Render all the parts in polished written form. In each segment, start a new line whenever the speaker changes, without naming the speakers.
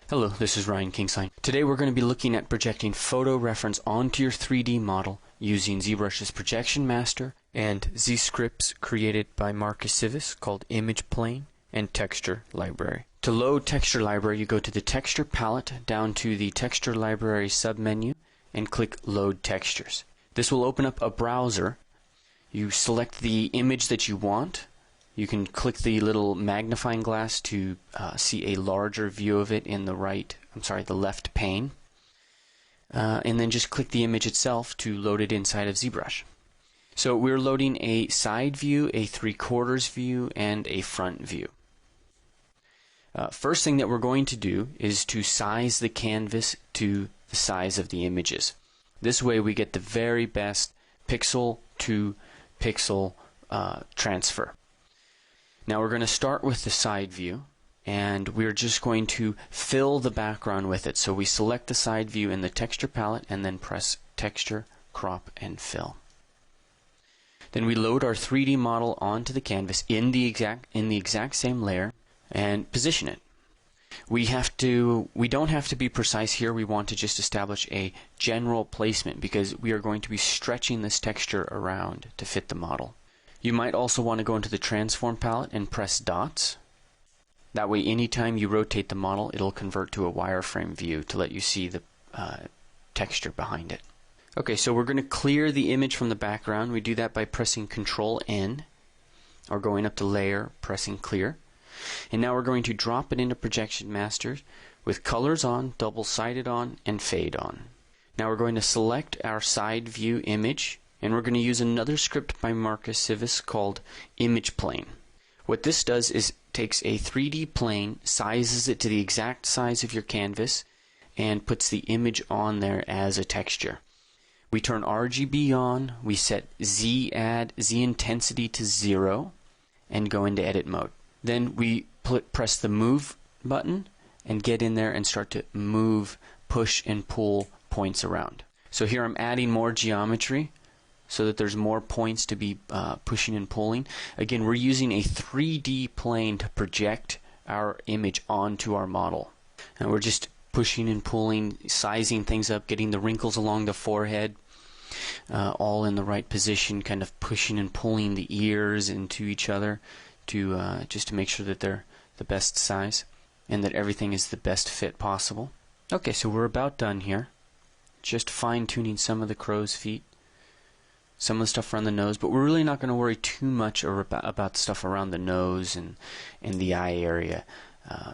Hello, this is Ryan Kingsign. Today we're going to be looking at projecting photo reference onto your 3D model using ZBrush's Projection Master and Z-scripts created by Marcus Civis called Image Plane and Texture Library. To load Texture Library, you go to the Texture palette down to the Texture Library submenu and click Load Textures. This will open up a browser. You select the image that you want. You can click the little magnifying glass to see a larger view of it in the left pane. And then just click the image itself to load it inside of ZBrush. So we're loading a side view, a 3/4 view, and a front view. First thing that we're going to do is to size the canvas to the size of the images. This way we get the very best pixel to pixel transfer. Now we're going to start with the side view, and we're just going to fill the background with it. So we select the side view in the texture palette and then press Texture, Crop, and Fill. Then we load our 3D model onto the canvas in the exact same layer and position it. We don't have to be precise here. We want to just establish a general placement because we are going to be stretching this texture around to fit the model. You might also want to go into the Transform palette and press dots. That way, anytime you rotate the model, it'll convert to a wireframe view to let you see the texture behind it. Okay, so we're going to clear the image from the background. We do that by pressing Control-N, or going up to Layer, pressing Clear. And now we're going to drop it into Projection Master with Colors on, Double-Sided on, and Fade on. Now we're going to select our side view image, and we're going to use another script by Marcus Civis called Image Plane. What this does is takes a 3D plane, sizes it to the exact size of your canvas, and puts the image on there as a texture. We turn RGB on, we set Z intensity to 0, and go into edit mode. Then we press the Move button and get in there and start to move, push, and pull points around. So here I'm adding more geometry so that there's more points to be pushing and pulling. Again, we're using a 3D plane to project our image onto our model. And we're just pushing and pulling, sizing things up, getting the wrinkles along the forehead all in the right position, kind of pushing and pulling the ears into each other to just to make sure that they're the best size and that everything is the best fit possible. Okay, so we're about done here. Just fine-tuning some of the crow's feet, some of the stuff around the nose, but we're really not going to worry too much about stuff around the nose and the eye area,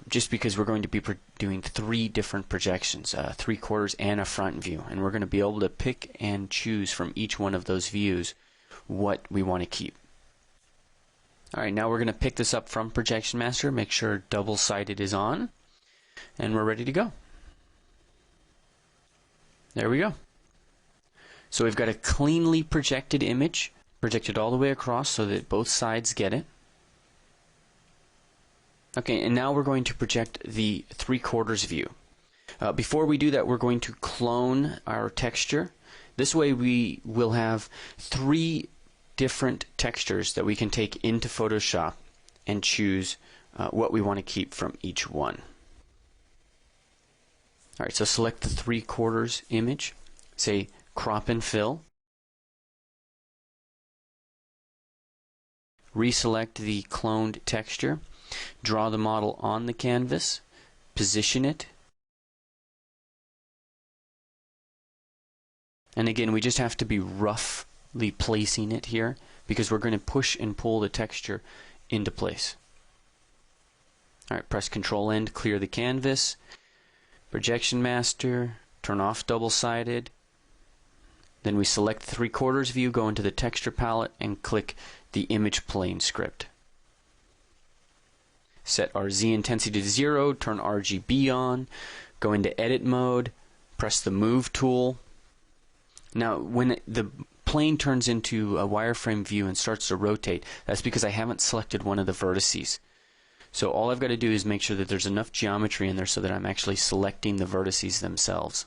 just because we're going to be doing 3 different projections, 3/4 and a front view, and we're going to be able to pick and choose from each one of those views what we want to keep. Alright, now we're going to pick this up from Projection Master, make sure double-sided is on, and we're ready to go. There we go. So we've got a cleanly projected image, projected all the way across so that both sides get it. Okay, and now we're going to project the 3/4 view. Before we do that, we're going to clone our texture. This way we will have 3 different textures that we can take into Photoshop and choose what we want to keep from each one. Alright, so select the 3/4 image, say Crop and Fill. Reselect the cloned texture. Draw the model on the canvas. Position it. And again, we just have to be roughly placing it here because we're going to push and pull the texture into place. Alright, press Control-N to clear the canvas. Projection Master. Turn off double-sided. Then we select the 3/4 view, go into the Texture palette, and click the Image Plane script. Set our Z intensity to 0, turn RGB on, go into Edit mode, press the Move tool. Now, when the plane turns into a wireframe view and starts to rotate, that's because I haven't selected one of the vertices. So all I've got to do is make sure that there's enough geometry in there so that I'm actually selecting the vertices themselves.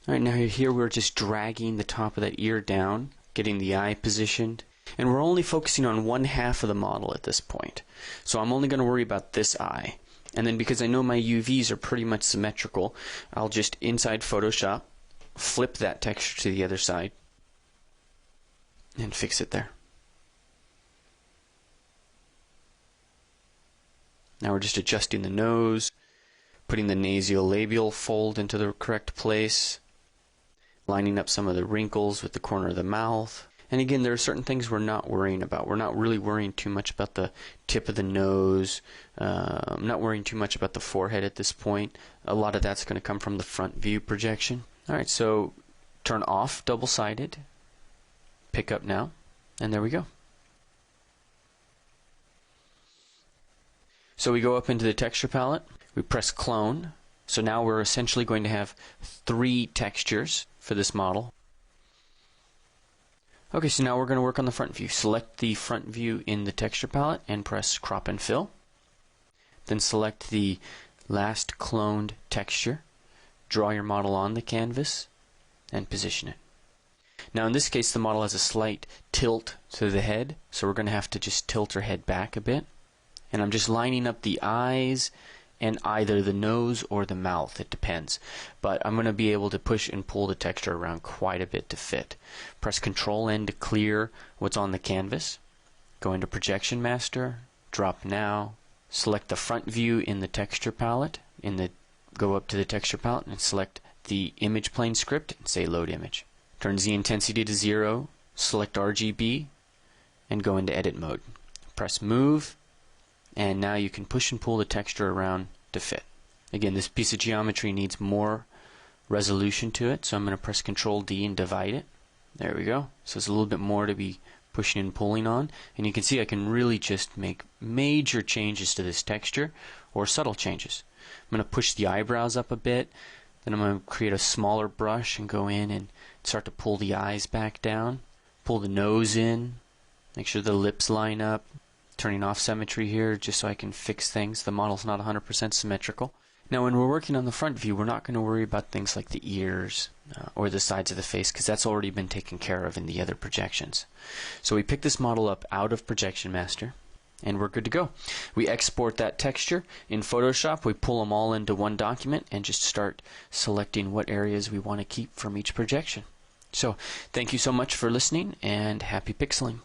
Alright, now here we're just dragging the top of that ear down, getting the eye positioned, and we're only focusing on 1/2 of the model at this point. So I'm only going to worry about this eye. And then because I know my UVs are pretty much symmetrical, I'll just inside Photoshop flip that texture to the other side and fix it there. Now we're just adjusting the nose, putting the nasolabial fold into the correct place, lining up some of the wrinkles with the corner of the mouth. And again, there are certain things we're not worrying about. We're not really worrying too much about the tip of the nose. I'm not worrying too much about the forehead at this point. A lot of that's going to come from the front view projection. Alright, so turn off double-sided, pick up now, and there we go. So we go up into the texture palette, we press clone. So now we're essentially going to have 3 textures for this model. Okay, so now we're going to work on the front view. Select the front view in the texture palette and press crop and fill. Then select the last cloned texture. Draw your model on the canvas and position it. Now in this case the model has a slight tilt to the head, so we're going to have to just tilt her head back a bit. And I'm just lining up the eyes and either the nose or the mouth, it depends. But I'm going to be able to push and pull the texture around quite a bit to fit. Press Control N to clear what's on the canvas. Go into Projection Master, drop now, select the front view in the texture palette, go up to the texture palette and select the image plane script and say Load Image. Turn Z intensity to 0, select RGB, and go into Edit Mode. Press Move, and now you can push and pull the texture around to fit. Again, this piece of geometry needs more resolution to it, so I'm going to press Control D and divide it. There we go. So it's a little bit more to be pushing and pulling on, and you can see I can really just make major changes to this texture or subtle changes. I'm going to push the eyebrows up a bit, then I'm going to create a smaller brush and go in and start to pull the eyes back down, pull the nose in, make sure the lips line up. Turning off symmetry here just so I can fix things. The model's not 100% symmetrical. Now when we're working on the front view, we're not going to worry about things like the ears or the sides of the face because that's already been taken care of in the other projections. So we pick this model up out of Projection Master and we're good to go. We export that texture in Photoshop, we pull them all into one document and just start selecting what areas we want to keep from each projection. So thank you so much for listening and happy pixeling.